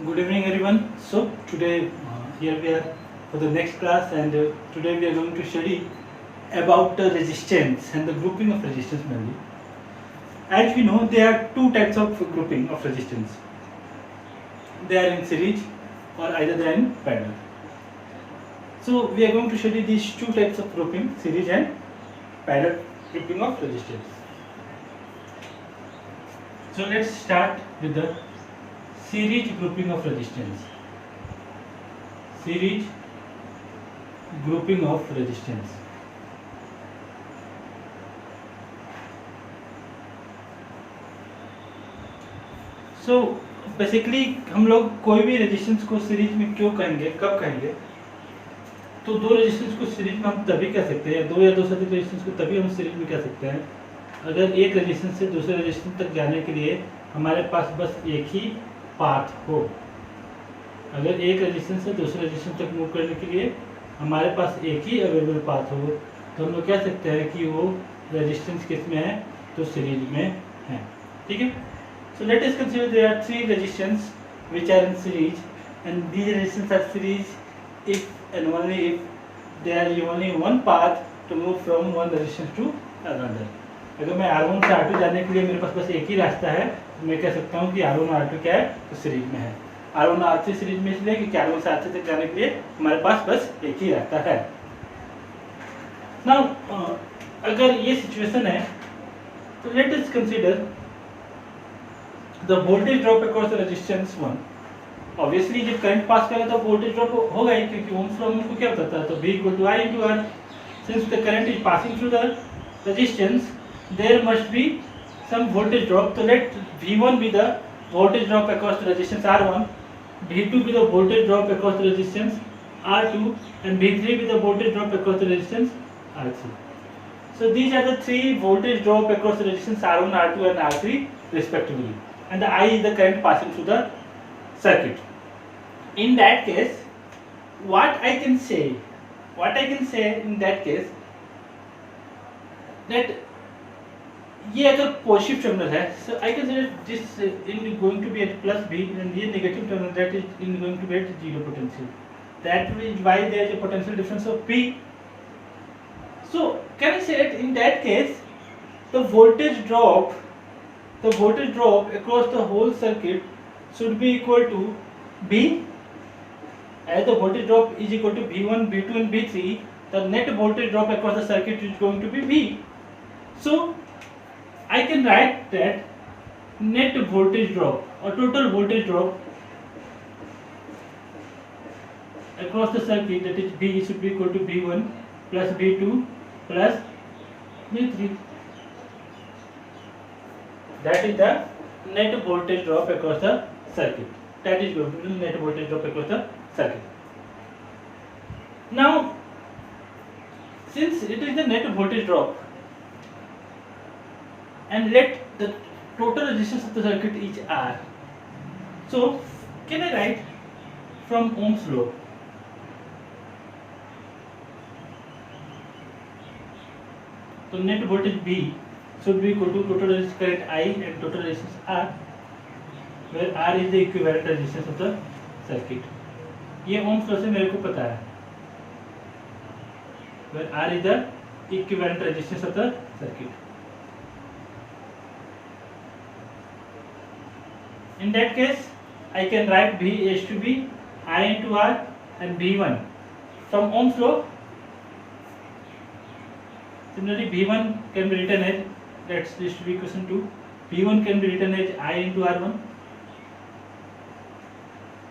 Good evening, everyone. So today here we are for the next class, and today we are going to study about resistance and the grouping of resistance mainly. As we know, there are two types of grouping of resistance. They are in series or either they are in parallel. So we are going to study these two types of grouping, series and parallel grouping of resistance. So let's start with the series grouping of resistance. Series grouping of resistance. So basically हम लोग कोई भी resistance को series में क्यों कहेंगे, कब कहेंगे? तो दो रेजिस्टेंस को सीरीज में हम तभी कह सकते हैं, दो या दो से अधिक रेजिस्टेंस को तभी हम सीरीज में कह सकते हैं अगर एक रेजिस्टेंस से दूसरे रेजिस्टेंस तक जाने के लिए हमारे पास बस एक ही पाथ हो। अगर एक रेजिस्टेंस से दूसरे रेजिस्टेंस तक मूव करने के लिए हमारे पास एक ही अवेलेबल पाथ हो तो हम लोग कह सकते हैं कि वो रेजिस्टेंस किस में है, तो सीरीज में है। ठीक है। So let us consider there are three resistance which are in series, and these resistance are series if and only if there is only one path to move from one resistance to another. अगर मैं R1 से R2 जाने के लिए मेरे पास बस एक ही रास्ता है तो मैं कह सकता हूँ कि R1 और R2 क्या है, तो सीरीज में है। R1 और R3 सीरीज में इसलिए कि R1 से R3 तक जाने के लिए हमारे पास बस एक ही रास्ता है। Now अगर ये सिचुएशन है तो let us consider the voltage drop across the resistance 1. Obviously जब करंट पास करें तो वोल्टेज ड्रॉप होगा ही, क्योंकि ओम्स लॉ हमको क्या बताता है, तो V equal to I into R. Since the current is passing through the resistance, there must be some voltage drop. So let V1 be the voltage drop across the resistance R1, V2 be the voltage drop across the resistance R2, and V3 be the voltage drop across the resistance R3. So these are the three voltage drop across the resistance R1, R2 and R3 respectively. And the I is the current passing through the circuit. In that case, what I can say in that case, that ये अगर positive terminal है, so I can say that this in going to be at plus B, and ये negative terminal that is in going to be at zero potential. That is why there is a potential difference of P. So can I say that in that case, the voltage drop across the whole circuit should be equal to B, as the voltage drop is equal to V1, V2 and V3, the net voltage drop across the circuit is going to be V. So I can write that net voltage drop or total voltage drop across the circuit, that is V, should be equal to V1 plus V2 plus V3. That is the net voltage drop across the circuit. That is going to be the net voltage drop across the circuit. Now, since it is the net voltage drop, and let the total resistance of the circuit is R. So, can I write from Ohm's law? So net voltage B should be equal to total resistance current I and total resistance R, where R is the equivalent resistance of the circuit. ये Ohm's law से मेरे को पता है, where R is the equivalent resistance of the circuit. In that case, I can write V as to be I into R and V1 from Ohm's law. Similarly, V1 can be written as, let's this to be equation 2. V1 can be written as I into R1.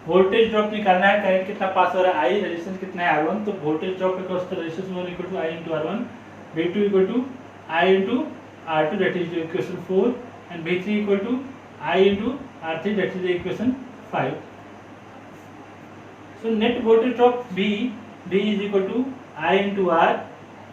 Voltage drop निकालना है, current कितना पास हो रहा है I, resistance कितना है R1, तो voltage drop across the resistance 1 equal to I into R1, V2 equal to I into R2, that is equation 4, and V3 equal to I into R3, that is the equation 5. So net voltage drop V is equal to I into R,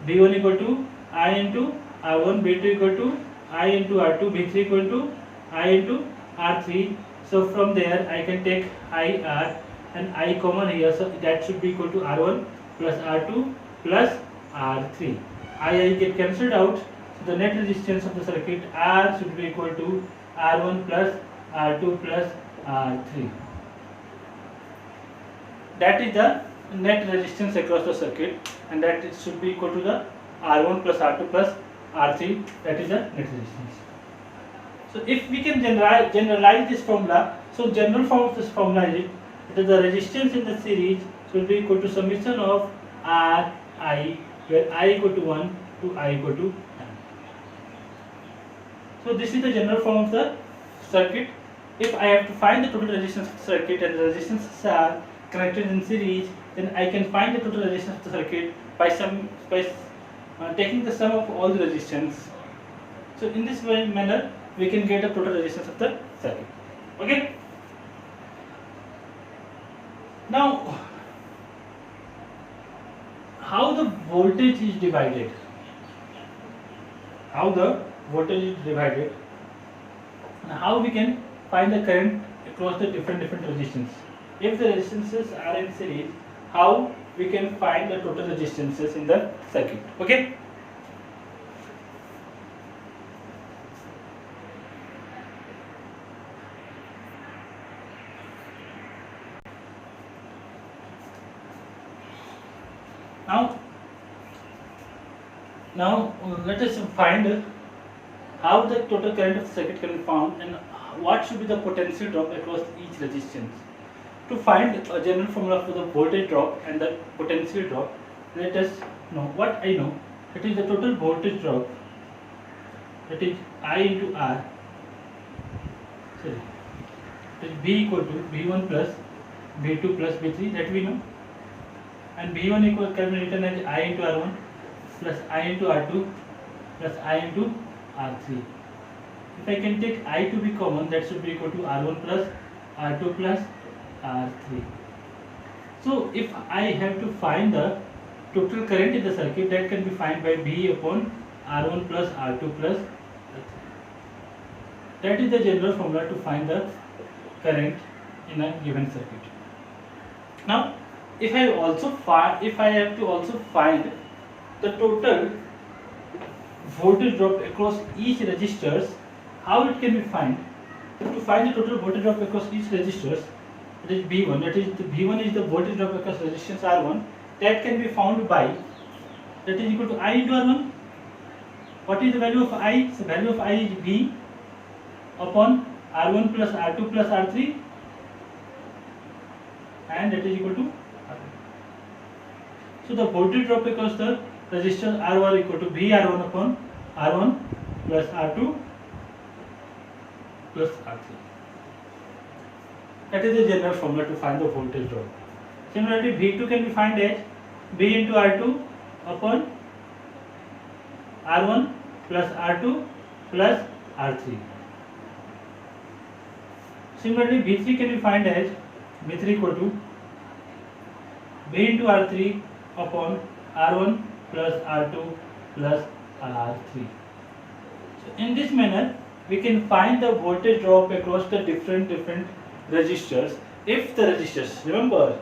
V1 equal to I into R1, V2 equal to I into R2, V3 equal to I into R3. So from there I can take IR and I common here, so that should be equal to R1 plus R2 plus R3. I get cancelled out, so the net resistance of the circuit R should be equal to R1 plus R2 plus R3. that is the net resistance across the circuit, and that it should be equal to the R1 plus R2 plus R3, that is the net resistance. So if we can generalize this formula, so general form of this formula is that the resistance in the series should be equal to summation of R I, where I equal to 1 to I equal to n. So this is the general form of the circuit. If I have to find the total resistance of the circuit and the resistances are connected in series, then I can find the total resistance of the circuit by taking the sum of all the resistance. So in this manner we can get the total resistance of the circuit. Okay. Now, how the voltage is divided? How the voltage is divided, and how we can find the current across the different resistance. If the resistances are in series, how we can find the total resistances in the circuit. Okay. Now let us find how the total current of the circuit can be found and what should be the potential drop across each resistance. To find a general formula for the voltage drop and the potential drop, let us know what I know. It is the total voltage drop, that is I into R. Sorry, it is V equal to V1 plus V2 plus V3, that we know, and V1 equal can be written as I into R1 plus I into R2 plus I into R3. If I can take I to be common, that should be equal to R1 plus R2 plus R3. So if I have to find the total current in the circuit, that can be found by V upon R1 plus R2 plus R3. That is the general formula to find the current in a given circuit. Now, if I have to also find the total voltage drop across each resistors, how it can be found? To find the total voltage drop across each resistors, that is V1, that is V1 is the voltage drop across resistance R1, that can be found by, that is equal to I into R1. What is the value of I? The value of I is V upon R1 plus R2 plus R3, and that is equal to R1. So the voltage drop across the resistance R1 equal to V R1 upon R1 plus R2 plus R3. That is the general formula to find the voltage drop. Similarly, V2 can be found as V into R2 upon R1 plus R2 plus R3. Similarly, V3 can be found as V3 equal to V into R3 upon R1 plus R2 plus R3. So in this manner, we can find the voltage drop across the different resistors. If the resistors, remember,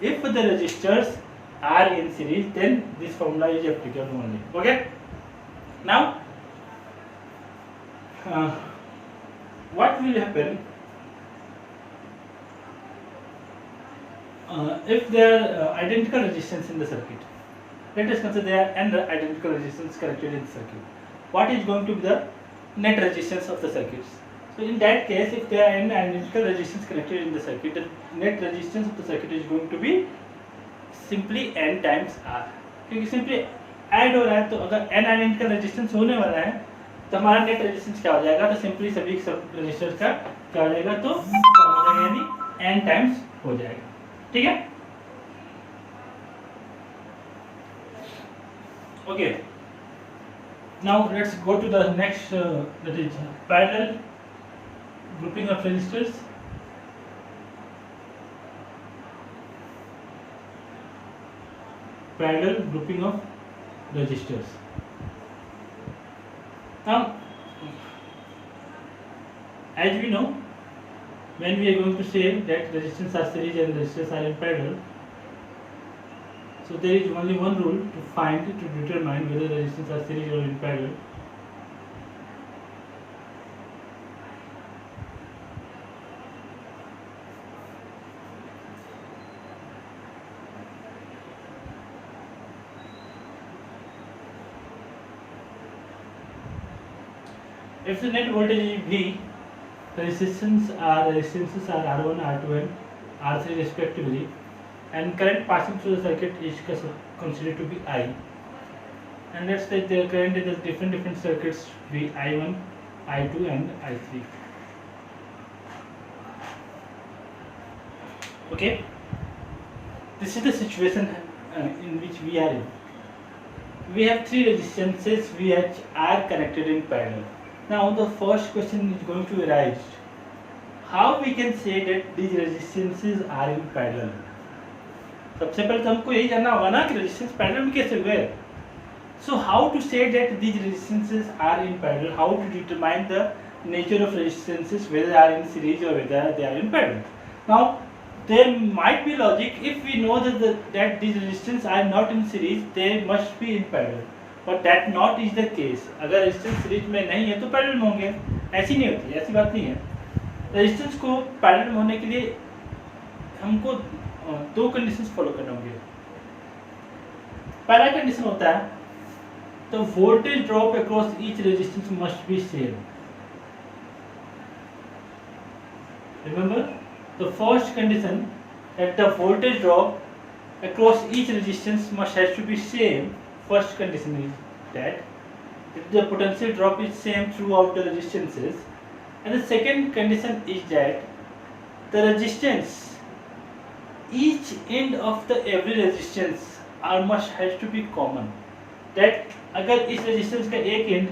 if the resistors are in series, then this formula is applicable only. Okay. Now, what will happen if there are identical resistance in the circuit? Let us consider there are n identical resistance connected in the circuit. What is going to be the net resistance of the circuits? So in that case, if there are n identical resistance connected in the circuit, the net resistance of the circuit is going to be simply n times R. क्योंकि simply add हो रहा है, तो अगर n identical resistance होने वाला है तो हमारा नेट रेजिस्टेंस क्या हो जाएगा? तो सिंपली सभी सब रेजिस्टर्स का क्या हो जाएगा? तो कम हो जाएगा, यानी n टाइम्स हो जाएगा. ठीक है. Okay. Now let's go to the next, that is parallel grouping of resistors. Parallel grouping of resistors. Now, as we know, when we are going to say that resistance are series and resistors are in parallel, so there is only one rule to determine whether resistance are series or in parallel. If the net voltage is V, the resistances are R1, R2 and R3 respectively, and current passing through the circuit is considered to be I. And let's take the current in the different circuits be I1, I2 and I3. Okay, this is the situation in which we are in. We have three resistances which are connected in parallel. Now the first question is going to arise: how we can say that these resistances are in parallel? सबसे पहले तो हमको यही जानना होगा ना कि resistance parallel में कैसे हुए. So how to say that these resistances are in parallel? How to determine the nature of resistances, whether they are in series or whether they are in parallel? Now there might be logic if we know that these resistance are not in series, they must be in parallel. But that not is the case. अगर resistance series में नहीं है तो parallel में होंगे. ऐसी नहीं होती, ऐसी बात नहीं है. रेजिस्टेंस को पैरेलल में होने के लिए हमको दो कंडीशंस फॉलो करना होंगे. पहला कंडीशन होता है the voltage drop across each resistance must be same. Remember, the first condition that the voltage drop across each resistance must has to be same. First condition is that if the potential drop is same throughout the resistances, and the second condition is that the resistance, each end of the every resistance must has to be common. That अगर इस resistance का एक and,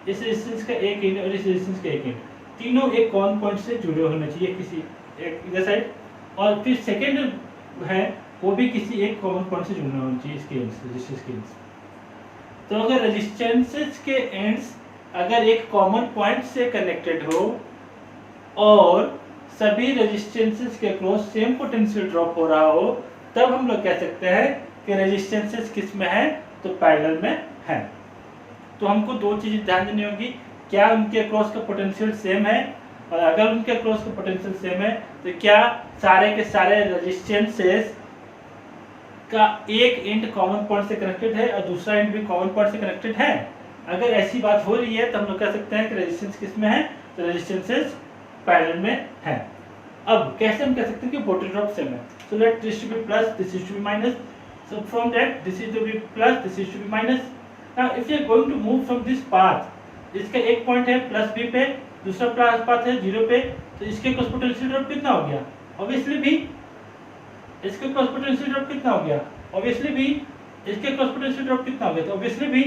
इस resistance का एक and और इस resistance का एक एंड तीनों एक कॉमन पॉइंट से जुड़े होने चाहिए किसी एक इधर साइड, और फिर सेकेंड है वो भी किसी एक कॉमन पॉइंट से जुड़ना होना चाहिए इसके एंड्स, रेजिस्टेंस के एंड्स. तो अगर रेजिस्टेंसेस के एंड्स अगर एक कॉमन पॉइंट से कनेक्टेड हो और सभी रेजिस्टेंसेस के अक्रॉस सेम पोटेंशियल ड्रॉप हो रहा हो, तब हम लोग कह सकते हैं कि रेजिस्टेंसेस किस में है, तो पैरेलल में है. तो हमको दो चीजें ध्यान देनी होगी, क्या उनके अक्रॉस का पोटेंशियल सेम है, और अगर उनके अक्रॉस का पोटेंशियल सेम है तो क्या सारे के सारे रेजिस्टेंसेस का एक एंड कॉमन पॉइंट से कनेक्टेड है और दूसरा एंड भी कॉमन पॉइंट से कनेक्टेड है. अगर ऐसी बात हो रही है तो हम लोग कह सकते हैं कि रेजिस्टेंस किस में है, तो रेजिस्टेंसेस पैरेलल में है. अब कैसे हम कह सकते हैं कि वोल्टेज ड्रॉप सेम है. So let this to be plus, this is to be minus. So from that this is to be plus, this is to be minus. Now if you are going to move from this path, इसका एक point है plus B पे, दूसरा path है zero पे, तो इसके cross potential drop कितना हो गया, ऑब्वियसली भी इसके क्रॉस पोटेंशियल ड्रॉप कितना हो गया, ऑब्वियसली भी इसके क्रॉस पोटेंशियल ड्रॉप कितना हो गया, तो ऑब्वियसली भी.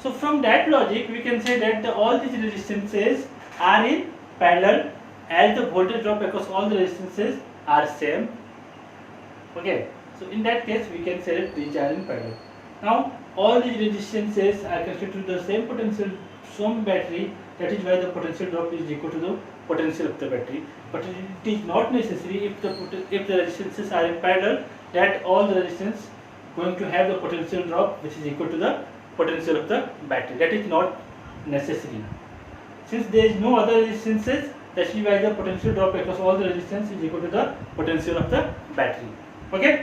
So from that logic we can say that all these resistances are in parallel as the voltage drop across all the resistances are same. Okay. So in that case we can say that these are in parallel. Now all these resistances are connected to the same potential some battery, that is why the potential drop is equal to the potential of the battery. But it is not necessary if the resistances are in parallel that all the resistance going to have the potential drop which is equal to the potential of the battery. That is not necessary. Since there is no other resistances, that is why the potential drop across all the resistance is equal to the potential of the battery. Okay.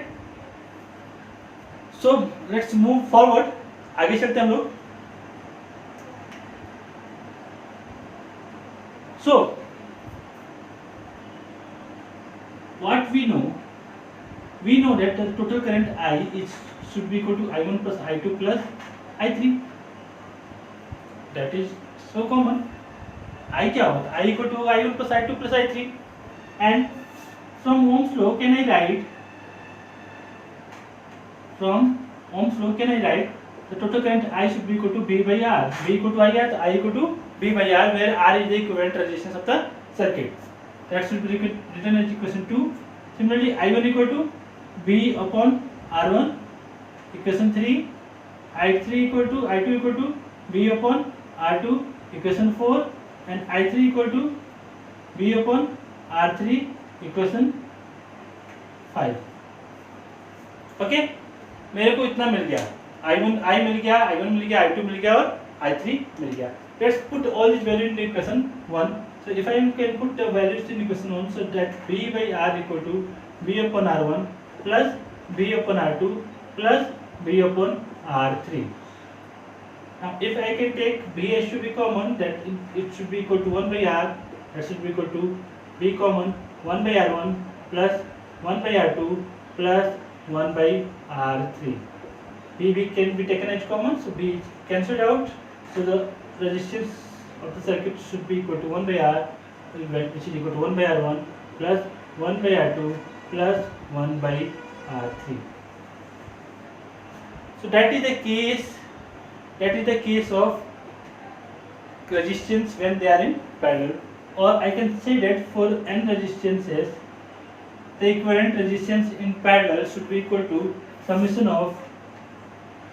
So let's move forward. आगे चलते हैं हम लोग. So what we know that the total current I should be equal to I1 plus I2 plus I3. That is so common. I क्या होता है, I equal to I1 plus I2 plus I3. And from Ohm's law can I write the total current I should be equal to B by R. B equal to IR, I equal to B by R, where R is the equivalent resistance of the circuit. That should be written as equation 2. Similarly, I1 equal to B upon R1, equation 3. I3 equal to I2 equal to B upon R2, equation 4, and I3 equal to B upon R3, equation 5. Okay, मेरे को इतना मिल गया, I मिल गया, I1 मिल गया, I2 मिल गया और I3 मिल गया. Let's put all these values in equation 1. So if I can put the values in equation 1, so that B by R equal to B upon R1 plus B upon R2 plus B upon R3. Now if I can take B has to be common, that it should be equal to 1 by R, that should be equal to B common 1 by R1 plus 1 by R2 plus 1 by R3. B can be taken as common, so B is cancelled out. So the resistance of the circuit should be equal to 1 by R, which is equal to 1 by R1 plus 1 by R2 plus 1 by R3. So that is the case. That is the case of resistance when they are in parallel. Or I can say that for n resistances, the equivalent resistance in parallel should be equal to summation of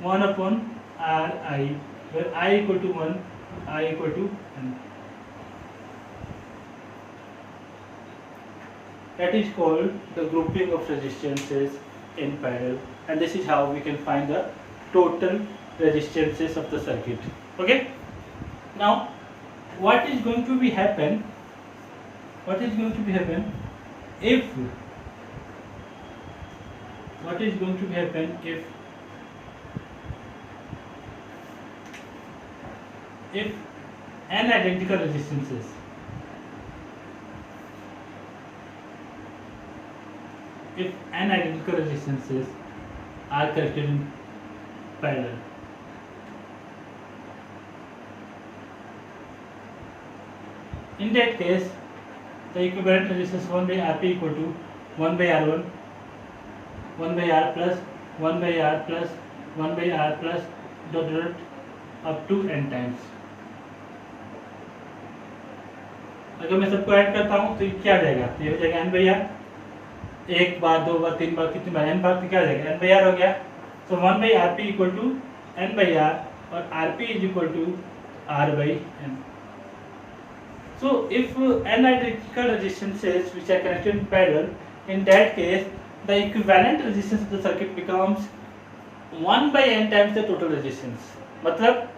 1 upon Ri, where I equal to 1, I equal to n. That is called the grouping of resistances in parallel, and this is how we can find the total resistances of the circuit. Okay, now what is going to be happen if n identical resistances are connected in parallel. In that case, the equivalent resistance 1 by Rp equal to 1 by R1, 1 by R plus 1 by R plus 1 by R plus dot up to n times. अगर मैं सबको add करता हूँ तो ये क्या आ जाएगा? ये हो जाएगा n by R, एक बार, दो बार, तीन बार, कितनी बार, n बार, तो क्या हो जाएगा? n by R हो गया. So 1 by Rp equal to n by R, और Rp is equal to R by n. So if n identical resistances which are connected in parallel, in that case the equivalent resistance of the circuit becomes 1 by n times the total resistance. मतलब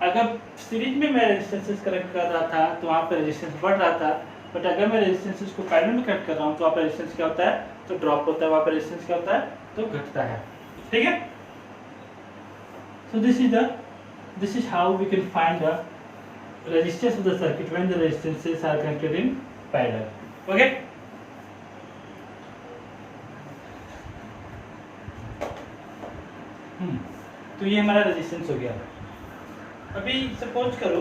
अगर series में मैं resistances connect कर रहा था तो वहाँ पर रेजिस्टेंस बढ़ रहा था, बट अगर मैं रेजिस्टेंसेस को पैरेलल में कनेक्ट कर रहा हूँ तो वहाँ पर रेजिस्टेंस क्या होता है? तो ड्रॉप होता है, वहाँ पर रेजिस्टेंस क्या होता है? तो घटता है. ठीक है. So this is how we can find the resistance of the circuit when the resistances are connected in parallel. Okay. तो ये हमारा रेजिस्टेंस हो गया. अभी सपोज करो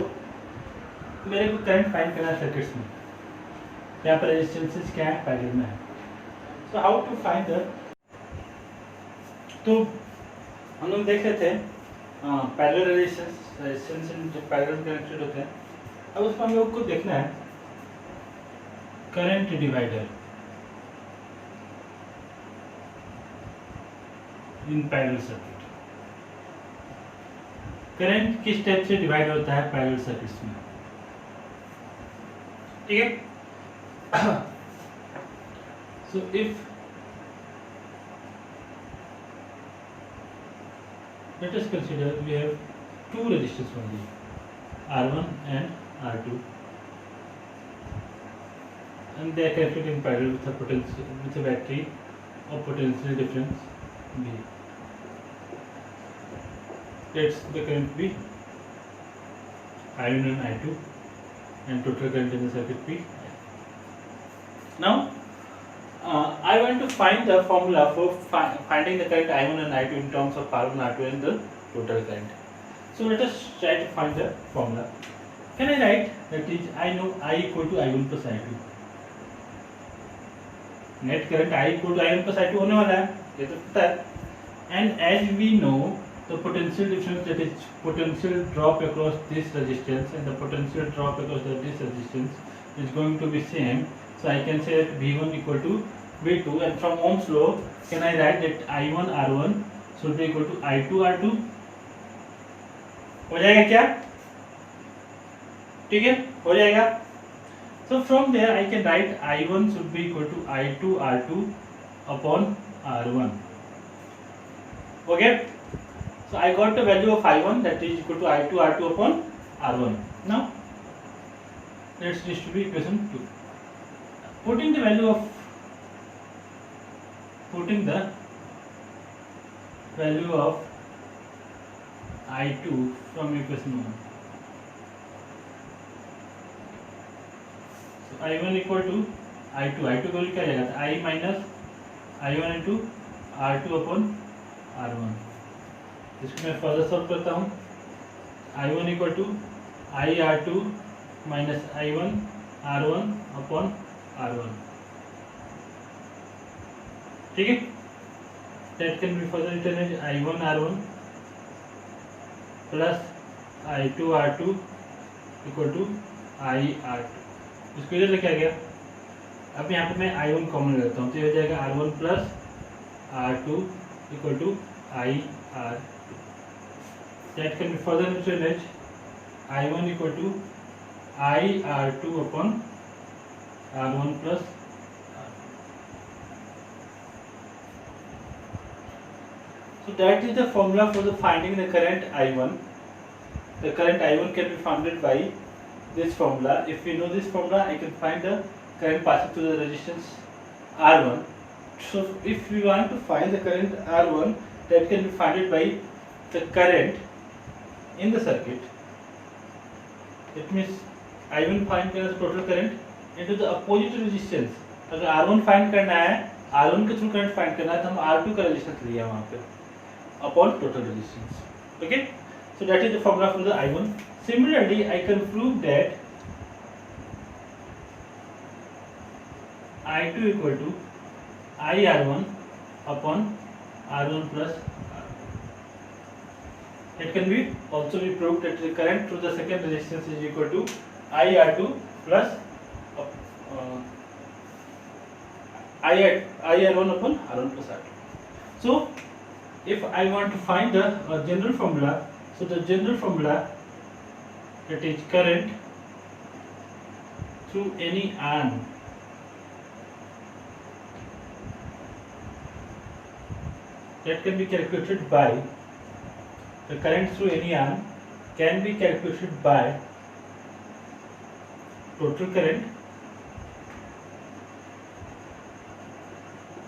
मेरे को करंट फाइंड करना है सर्किट्स में, यहाँ पर रेजिस्टेंसेस क्या है? पैरेलल में है. So how to find the, तो हम लोग देख रहे थे पैरेलल रेजिस्टेंस जो पैरेलल कनेक्टेड होते हैं. अब उसमें हम लोग को देखना है current divider in parallel circuit. Current किस टाइप से डिवाइड होता है पैरेलल सर्किट्स में? ठीक है. So if let us consider we have two resistors only, R1 and R2, and they are connected in parallel with a potential, with a battery of potential difference V. Let's the current be I1 and I2, and total current in the circuit be. Now I want to find the formula for finding the current I1 and I2 in terms of R1, R2 and the total current. So let us try to find the formula. Can I write that is, I know I equal to I1 plus I2. Net current I equal to I1 plus I2 होने वाला है, ये तो पता है. And as we know the potential difference, that is potential drop across this resistance and the potential drop across this resistance is going to be same. So I can say that V1 equal to V2, and from Ohm's law can I write that I1 R1 should be equal to I2 R2. हो जाएगा क्या? ठीक है, हो जाएगा. So from there I can write I1 should be equal to I2 R2 upon R1. Okay. So I got the value of I1, that is equal to I2 R2 upon R1. Now let's distribute equation 2. Putting the value of I2 from equation 1. So I1 equal to I2, I2 को क्या जाएगा I minus I1 into R2 upon R1. इसको मैं further solve करता हूँ. I1 equal to I R2 minus I1 R1 upon R1. ठीक है. That can be further written as I1 R1 plus I2 R2 equal to I R2. इसको इधर लेके आ गया. अब यहाँ पे मैं I1 कॉमन लेता हूँ तो ये हो जाएगा R1 plus R2 equal to I R2. That can be further written as I1 equal to I R2 upon R1 plus R2. So that is the formula for the finding the current I1. The current I1 can be found by this formula. If we know this formula, I can find the current passing through the resistance R1. So if we want to find the current R1, that can be found by the current in the circuit. It means I1 find करना total current into the opposite resistance. अगर R1 find करना है, R1 के through current find करना है, तो हम R2 का resistance लिया वहाँ पे upon total resistance. Okay? So that is the formula for the I1. Similarly, I can prove that I2 equal to IR1 upon R1 plus R1. It can be also be proved that the current through the second resistance is equal to IR2 plus IR1 upon R1 plus R2. So, if I want to find the general formula, so the general formula, that is current through any arm that can be calculated by the current through any arm can be calculated by total current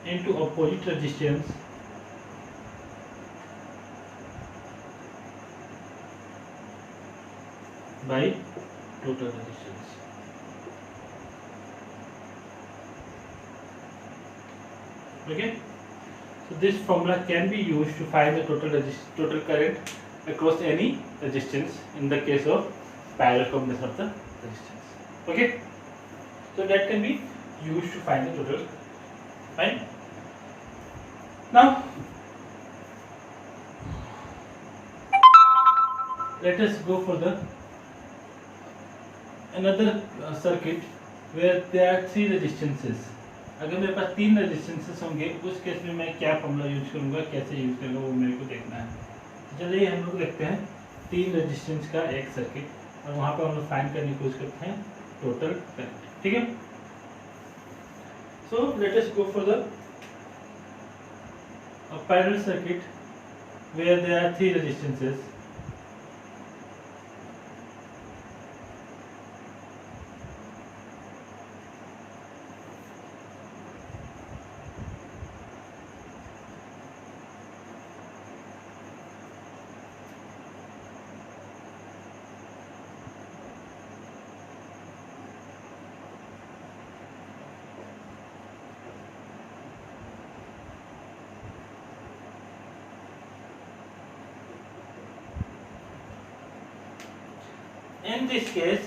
into opposite resistance by total resistance. Okay, so this formula can be used to find the total current across any resistance in the case of parallel combination of the resistance. Okay, so that can be used to find the total. Fine. Now let us go for the another circuit where there are three resistances. अगर मेरे पास तीन resistances होंगे उस case में मैं क्या formula use करूंगा, कैसे यूज करूंगा, वो मेरे को देखना है. चलिए हम लोग देखते हैं तीन रेजिस्टेंस का एक सर्किट और वहाँ पर हम लोग फाइंड करने की कोशिश करते हैं टोटल करंट. ठीक है. So let us go for the parallel circuit where there are three resistances. In this case,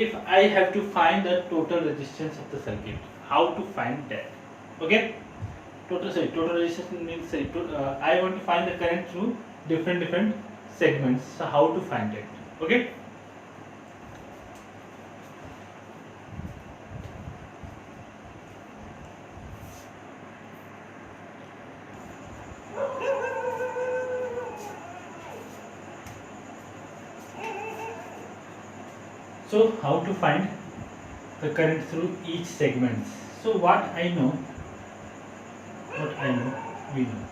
if I have to find the total resistance of the circuit, how to find that? Okay, total resistance means I want to find the current through different segments. So how to find it? Okay. So how to find the current through each segment? So what I know, we know.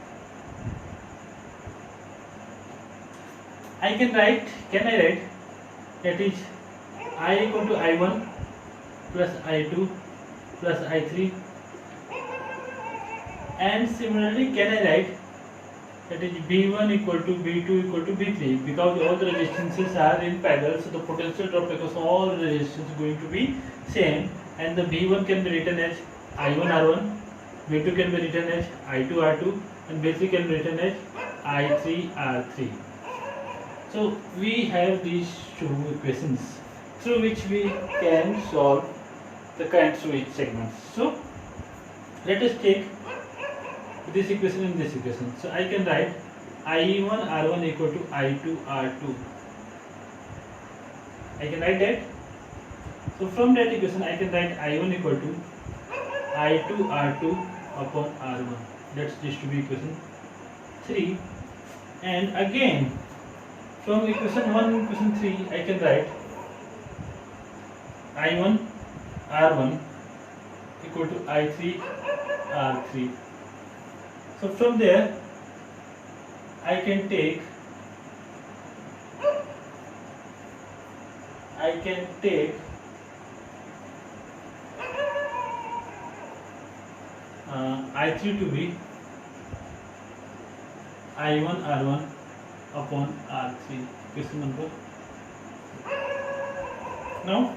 Can I write that is I equal to I1 plus I2 plus I3, and similarly can I write that is V1 equal to V2 equal to V3 because all the resistances are in parallel, so the potential drop across all the resistance is going to be same, and the V1 can be written as I1 R1, V2 can be written as I2 R2, and V3 can be written as I3 R3. So we have these two equations through which we can solve the current through each segment. So let us take this equation and this equation. So I can write I1 R1 equal to I2 R2. I can write that. So from that equation I can write I1 equal to I2 R2 upon R1. That's this to be equation 3. And again from equation 1 and equation 3 I can write I1 R1 equal to I3 R3. So from there I can take I3 to be I1 R1 upon R3. Question number. Now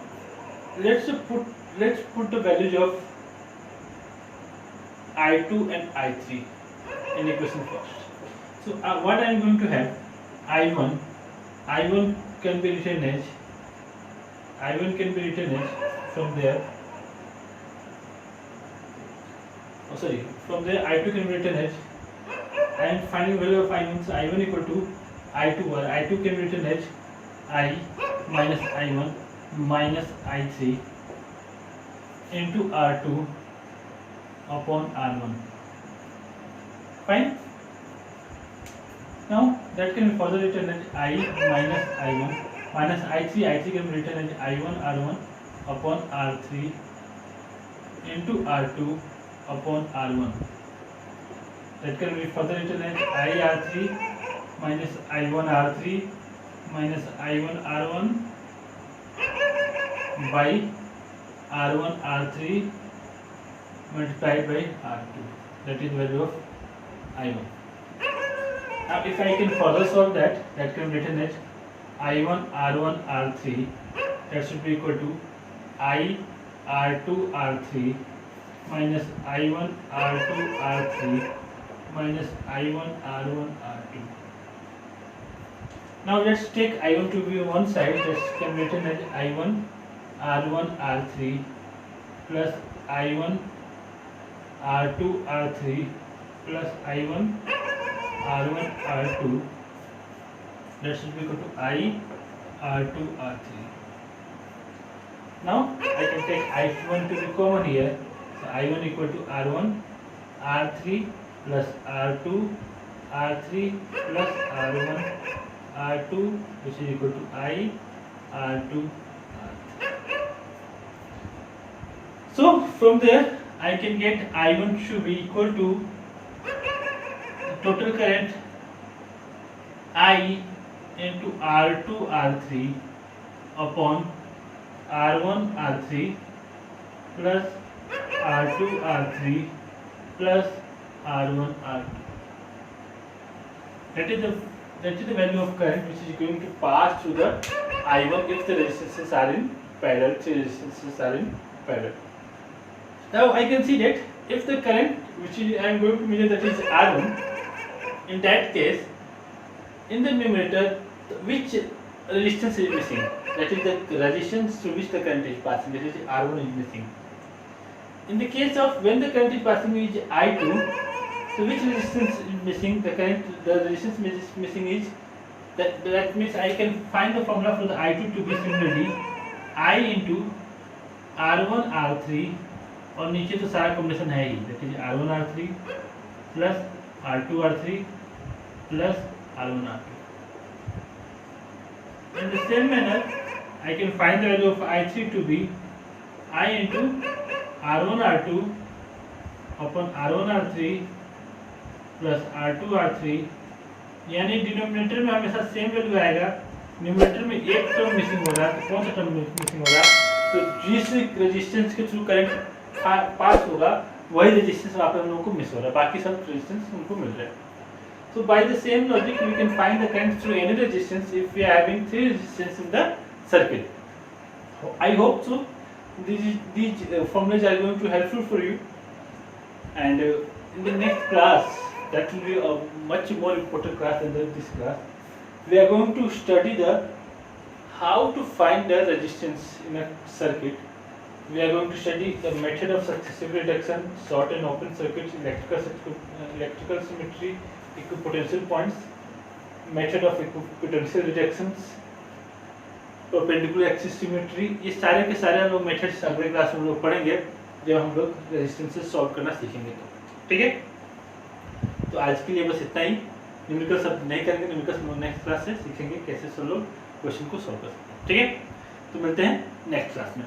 let's put the values of I2 and I3 in equation first. So what I am going to have I1 can be written as from there. From there I2 can be written as, I am finding value of I1, so I1 equal to I2, or I2 can be written as I minus I1 minus I3 into R2 upon R1. Fine. Now that can be further written as I minus I1 minus I3 can be written as I1 R1 upon R3 into R2 upon R1. That can be further written as I R3 minus I1 R3 minus I1 R1 by R1 R3 multiplied by R2. That is the value of I1. Now if I can further solve that can be written as I1 R1 R3, that should be equal to I R2 R3 minus I1 R2 R3 minus I1 R1 R2. Now let's take I1 to be on one side. That can be written as I1 R1 R3 plus I1 R2 R3 plus I1 R1 R2. That should be equal to I R2 R3. Now I can take I1 to be common here. So I1 equal to R1 R3 plus R2 R3 plus R1 R2, which is equal to I R2 R3. So from there I can get I1 should be equal to total current I into R2 R3 upon R1 R3 plus R2 R3 plus R1 R2. That is the value of current which is going to pass through the I1 if the resistances are in parallel. Three resistances are in parallel. Now I can see that if the current which I am going to measure, that is R1, in that case in the numerator which resistance is missing, that is the resistance through which the current is passing, that is R1 is missing. In the case of when the current is passing is I2, so which resistance is missing? The resistance missing is that means I can find the formula for the I2 to be similarly I into R1 R3, और नीचे तो सारा combination है ही, that is R1 R3 plus R2 R3 plus R1 R2. In the same manner, I can find the value of I3 to be I into R1 R2 upon R1 R3 plus R2 R3, यानी denominator में हमेशा same value आएगा, numerator में एक term missing हो रहा है, तो कौन सा टर्म मिसिंग हो रहा है? तो जिस रेजिस्टेंस के थ्रू करंट पास होगा वही रेजिस्टेंस वहाँ पे हम लोगों को मिस हो रहा है, बाकी सब रेजिस्टेंस उनको मिल रहा है. So by the same logic, we can find the current through any resistance if we are having 3 resistance in the circuit. I hope so. These formulas are going to be helpful for you. And in the next class, that will be a much more important class than this class. We are going to study the how to find the resistance in a circuit. We are going to study the method of successive reduction, short and open circuits, electrical symmetry, equipotential points, method of equipotential reductions, perpendicular axis symmetry. ये सारे के सारे हम लोग methods अगले class में हम लोग पढ़ेंगे जब हम लोग रेजिस्टेंसेस सॉल्व करना सीखेंगे तो, ठीक है। तो आज के लिए बस इतना ही। न्यूमेरिकल सब नहीं करेंगे, न्यूमेरिकल नेक्स्ट क्लास से सीखेंगे कैसे सब लोग क्वेश्चन को सॉल्व कर सकते हैं, ठीक है। तो मिलते हैं नेक्स्ट क्लास में।